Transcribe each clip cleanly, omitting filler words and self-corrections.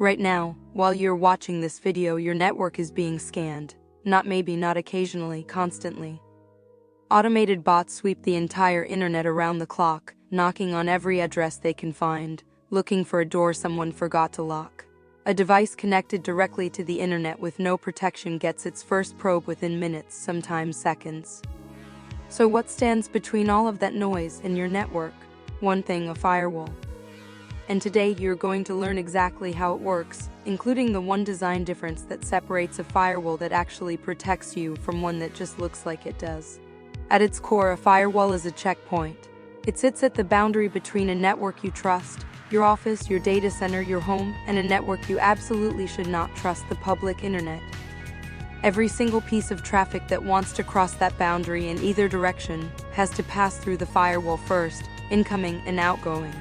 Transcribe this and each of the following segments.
Right now, while you're watching this video, your network is being scanned. Not maybe, not occasionally, constantly. Automated bots sweep the entire internet around the clock, knocking on every address they can find, looking for a door someone forgot to lock. A device connected directly to the internet with no protection gets its first probe within minutes, sometimes seconds. So what stands between all of that noise and your network? One thing: a firewall. And today you're going to learn exactly how it works, including the one design difference that separates a firewall that actually protects you from one that just looks like it does. At its core, a firewall is a checkpoint. It sits at the boundary between a network you trust, your office, your data center, your home, and a network you absolutely should not trust, the public internet. Every single piece of traffic that wants to cross that boundary in either direction has to pass through the firewall first, incoming and outgoing.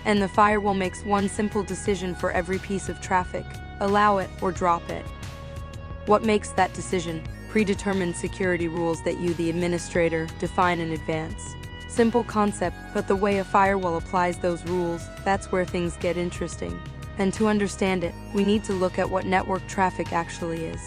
And the firewall makes one simple decision for every piece of traffic: allow it or drop it. What makes that decision? Predetermined security rules that you, the administrator, define in advance. Simple concept, but the way a firewall applies those rules, that's where things get interesting. And to understand it, we need to look at what network traffic actually is.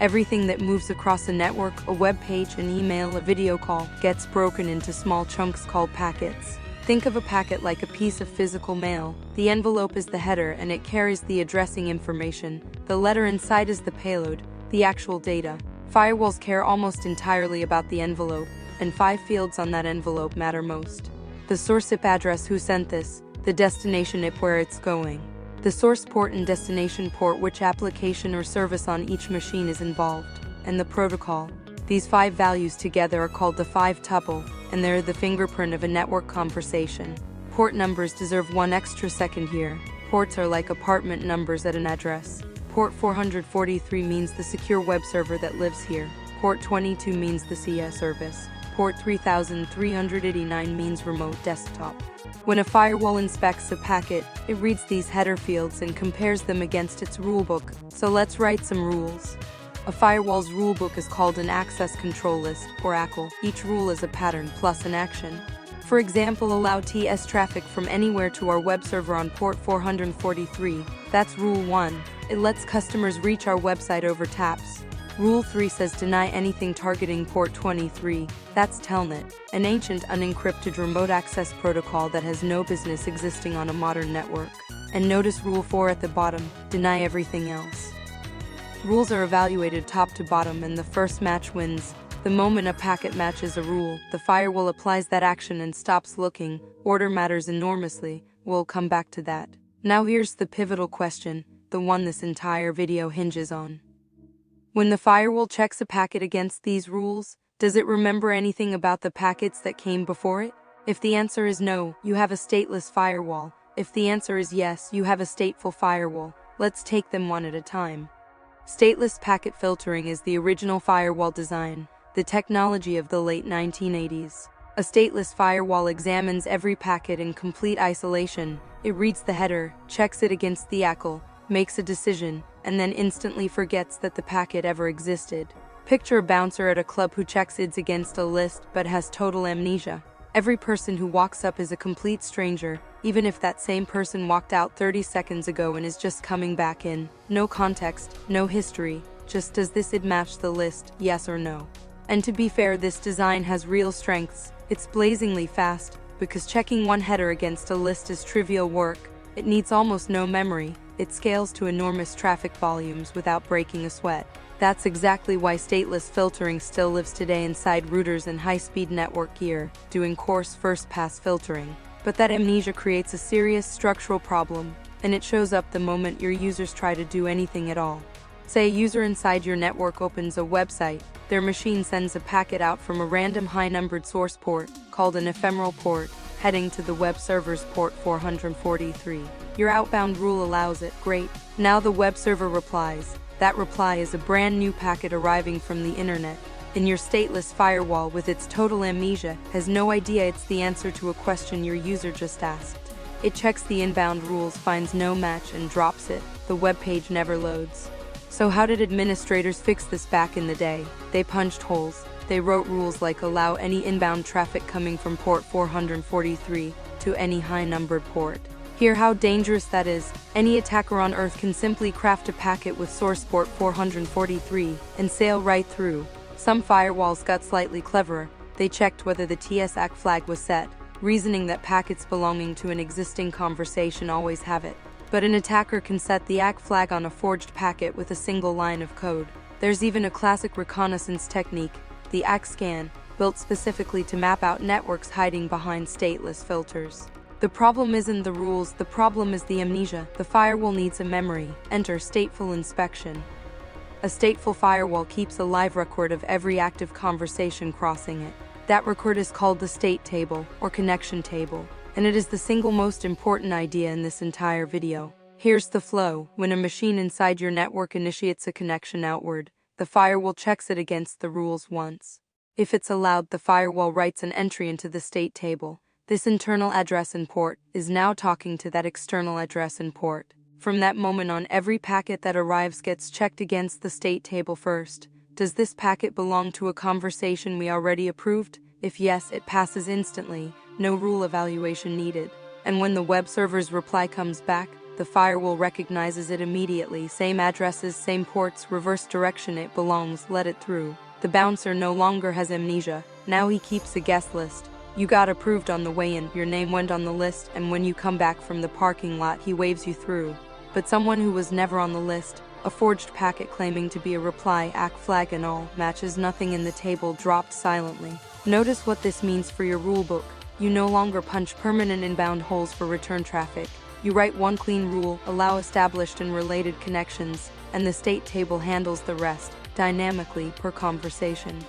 Everything that moves across a network, a web page, an email, a video call, gets broken into small chunks called packets. Think of a packet like a piece of physical mail. The envelope is the header and it carries the addressing information. The letter inside is the payload, the actual data. Firewalls care almost entirely about the envelope, and 5 fields on that envelope matter most. The source IP address, who sent this; the destination IP, where it's going; the source port and destination port, which application or service on each machine is involved; and the protocol. These 5 values together are called the 5-tuple, and they're the fingerprint of a network conversation. Port numbers deserve 1 extra second here. Ports are like apartment numbers at an address. Port 443 means the secure web server that lives here. Port 22 means the CS service. Port 3389 means remote desktop. When a firewall inspects a packet, it reads these header fields and compares them against its rulebook. So let's write some rules. A firewall's rulebook is called an access control list, or ACL. Each rule is a pattern plus an action. For example, allow TS traffic from anywhere to our web server on port 443. That's Rule 1. It lets customers reach our website over taps. Rule 3 says deny anything targeting port 23. That's Telnet, an ancient unencrypted remote access protocol that has no business existing on a modern network. And notice Rule 4 at the bottom: deny everything else. Rules are evaluated top to bottom, and the first match wins. The moment a packet matches a rule, the firewall applies that action and stops looking. Order matters enormously. We'll come back to that. Now here's the pivotal question, the one this entire video hinges on. When the firewall checks a packet against these rules, does it remember anything about the packets that came before it? If the answer is no, you have a stateless firewall. If the answer is yes, you have a stateful firewall. Let's take them one at a time. Stateless packet filtering is the original firewall design, the technology of the late 1980s. A stateless firewall examines every packet in complete isolation. It reads the header, checks it against the ACL, makes a decision, and then instantly forgets that the packet ever existed. Picture a bouncer at a club who checks IDs against a list but has total amnesia. Every person who walks up is a complete stranger, even if that same person walked out 30 seconds ago and is just coming back in. No context, no history, just does this ID match the list, yes or no? And to be fair, this design has real strengths. It's blazingly fast, because checking one header against a list is trivial work. It needs almost no memory. It scales to enormous traffic volumes without breaking a sweat. That's exactly why stateless filtering still lives today inside routers and high-speed network gear, doing coarse first-pass filtering. But that amnesia creates a serious structural problem, and it shows up the moment your users try to do anything at all. Say a user inside your network opens a website. Their machine sends a packet out from a random high-numbered source port, called an ephemeral port, heading to the web server's port 443. Your outbound rule allows it. Great. Now the web server replies. That reply is a brand new packet arriving from the internet. And your stateless firewall, with its total amnesia, has no idea it's the answer to a question your user just asked. It checks the inbound rules, finds no match, and drops it. The web page never loads. So how did administrators fix this back in the day? They punched holes. They wrote rules like allow any inbound traffic coming from port 443 to any high-numbered port. Hear how dangerous that is. Any attacker on Earth can simply craft a packet with source port 443 and sail right through. Some firewalls got slightly cleverer. They checked whether the SYN-ACK flag was set, reasoning that packets belonging to an existing conversation always have it. But an attacker can set the ACK flag on a forged packet with a single line of code. There's even a classic reconnaissance technique, the ACK scan, built specifically to map out networks hiding behind stateless filters. The problem isn't the rules, the problem is the amnesia. The firewall needs a memory. Enter stateful inspection. A stateful firewall keeps a live record of every active conversation crossing it. That record is called the state table, or connection table, and it is the single most important idea in this entire video. Here's the flow. When a machine inside your network initiates a connection outward, the firewall checks it against the rules once. If it's allowed, the firewall writes an entry into the state table. This internal address and port is now talking to that external address and port. From that moment on, every packet that arrives gets checked against the state table first. Does this packet belong to a conversation we already approved? If yes, it passes instantly, no rule evaluation needed. And when the web server's reply comes back, the firewall recognizes it immediately. Same addresses, same ports, reverse direction, it belongs, let it through. The bouncer no longer has amnesia, now he keeps a guest list. You got approved on the way in, your name went on the list, and when you come back from the parking lot, he waves you through. But someone who was never on the list, a forged packet claiming to be a reply, ACK flag and all, matches nothing in the table, dropped silently. Notice what this means for your rulebook. You no longer punch permanent inbound holes for return traffic. You write one clean rule, allow established and related connections, and the state table handles the rest, dynamically per conversation.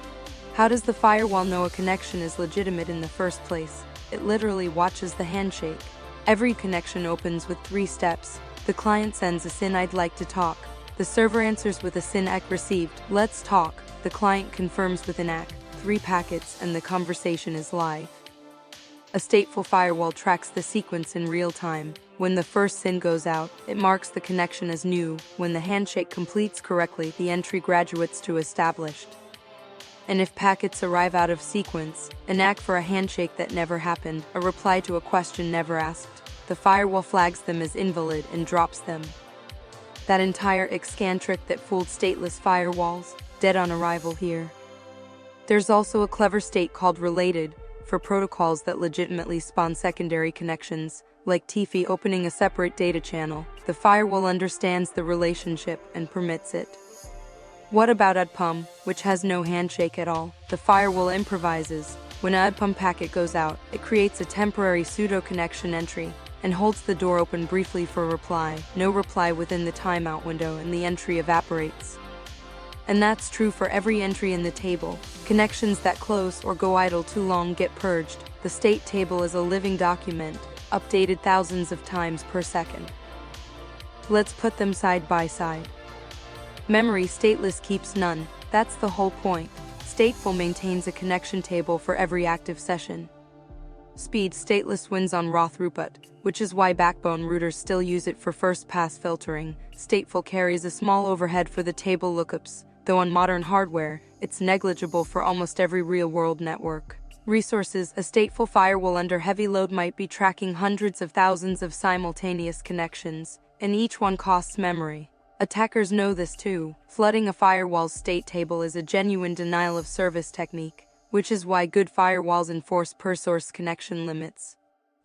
How does the firewall know a connection is legitimate in the first place? It literally watches the handshake. Every connection opens with 3 steps. The client sends a SYN "I'd like to talk." The server answers with a SYN-ACK received, "Let's talk." The client confirms with an ACK, 3 packets, and the conversation is live. A stateful firewall tracks the sequence in real time. When the first SYN goes out, it marks the connection as new. When the handshake completes correctly, the entry graduates to established. And if packets arrive out of sequence, an ACK for a handshake that never happened, a reply to a question never asked, the firewall flags them as invalid and drops them. That entire scan trick that fooled stateless firewalls, dead on arrival here. There's also a clever state called related, for protocols that legitimately spawn secondary connections, like TFI opening a separate data channel. The firewall understands the relationship and permits it. What about UDPUM, which has no handshake at all? The firewall improvises. When a UDPUM packet goes out, it creates a temporary pseudo-connection entry and holds the door open briefly for a reply. No reply within the timeout window and the entry evaporates. And that's true for every entry in the table. Connections that close or go idle too long get purged. The state table is a living document, updated thousands of times per second. Let's put them side by side. Memory stateless keeps none. That's the whole point. Stateful maintains a connection table for every active session. Speed stateless wins on raw throughput, which is why backbone routers still use it for first-pass filtering. Stateful carries a small overhead for the table lookups, though on modern hardware, it's negligible for almost every real-world network. Resources: a stateful firewall under heavy load might be tracking hundreds of thousands of simultaneous connections, and each one costs memory. Attackers know this too. Flooding a firewall's state table is a genuine denial of service technique, which is why good firewalls enforce per-source connection limits.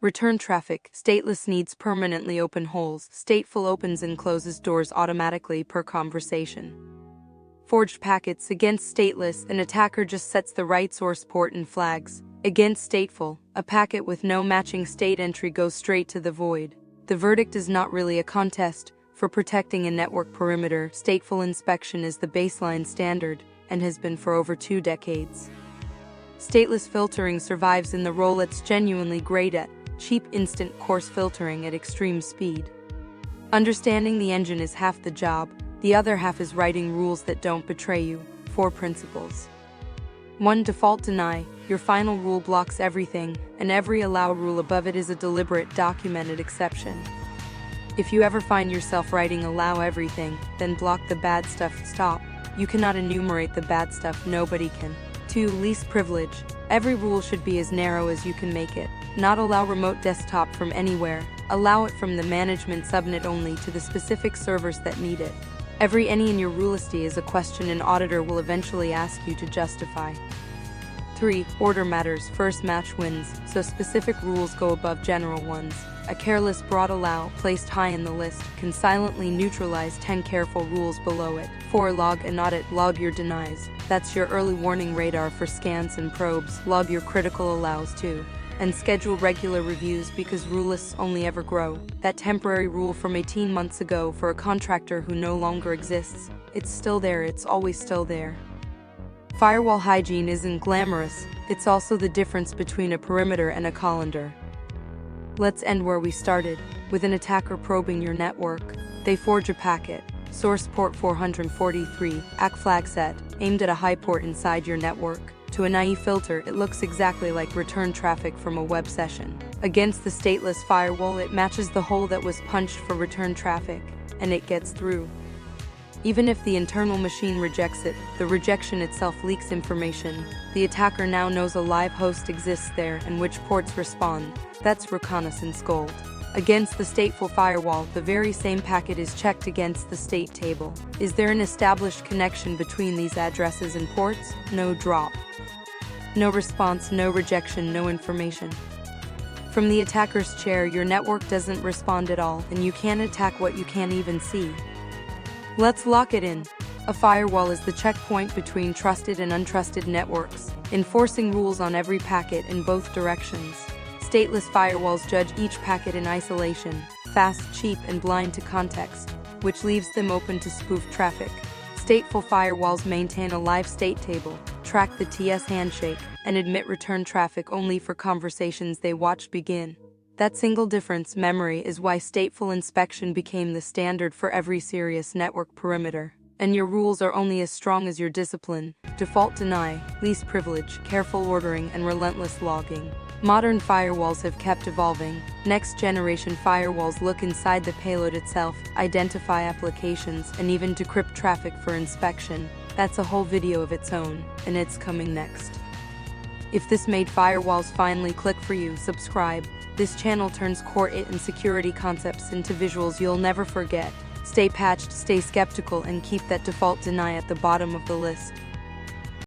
Return traffic: stateless needs permanently open holes. Stateful opens and closes doors automatically per conversation. Forged packets: against stateless, an attacker just sets the right source port and flags. Against stateful, a packet with no matching state entry goes straight to the void. The verdict is not really a contest. For protecting a network perimeter, stateful inspection is the baseline standard and has been for over 2 decades. Stateless filtering survives in the role it's genuinely great at: cheap instant coarse filtering at extreme speed. Understanding the engine is half the job, the other half is writing rules that don't betray you. 4 principles. 1. Default deny. Your final rule blocks everything, and every allow rule above it is a deliberate, documented exception. If you ever find yourself writing allow everything, then block the bad stuff. Stop. You cannot enumerate the bad stuff, nobody can. 2. Least privilege. Every rule should be as narrow as you can make it. Not allow remote desktop from anywhere. Allow it from the management subnet only to the specific servers that need it. Every any in your rule list is a question an auditor will eventually ask you to justify. 3. Order matters. First match wins, so specific rules go above general ones. A careless broad allow, placed high in the list, can silently neutralize 10 careful rules below it. 4. Log and audit. Log your denies. That's your early warning radar for scans and probes. Log your critical allows too. And schedule regular reviews because rule lists only ever grow. That temporary rule from 18 months ago for a contractor who no longer exists, it's still there, it's always still there. Firewall hygiene isn't glamorous, it's also the difference between a perimeter and a colander. Let's end where we started, with an attacker probing your network. They forge a packet, source port 443, ACK flag set, aimed at a high port inside your network. To a naive filter, it looks exactly like return traffic from a web session. Against the stateless firewall, it matches the hole that was punched for return traffic, and it gets through. Even if the internal machine rejects it, the rejection itself leaks information. The attacker now knows a live host exists there and which ports respond. That's reconnaissance gold. Against the stateful firewall, the very same packet is checked against the state table. Is there an established connection between these addresses and ports? No drop. No response, no rejection, no information. From the attacker's chair, your network doesn't respond at all, and you can't attack what you can't even see. Let's lock it in. A firewall is the checkpoint between trusted and untrusted networks, enforcing rules on every packet in both directions. Stateless firewalls judge each packet in isolation, fast, cheap, and blind to context, which leaves them open to spoof traffic. Stateful firewalls maintain a live state table, track the TS handshake, and admit return traffic only for conversations they watched begin. That single difference, memory, is why stateful inspection became the standard for every serious network perimeter. And your rules are only as strong as your discipline: default deny, least privilege, careful ordering, and relentless logging. Modern firewalls have kept evolving. Next-generation firewalls look inside the payload itself, identify applications, and even decrypt traffic for inspection. That's a whole video of its own, and it's coming next. If this made firewalls finally click for you, subscribe. This channel turns core IT and security concepts into visuals you'll never forget. Stay patched, stay skeptical, and keep that default deny at the bottom of the list.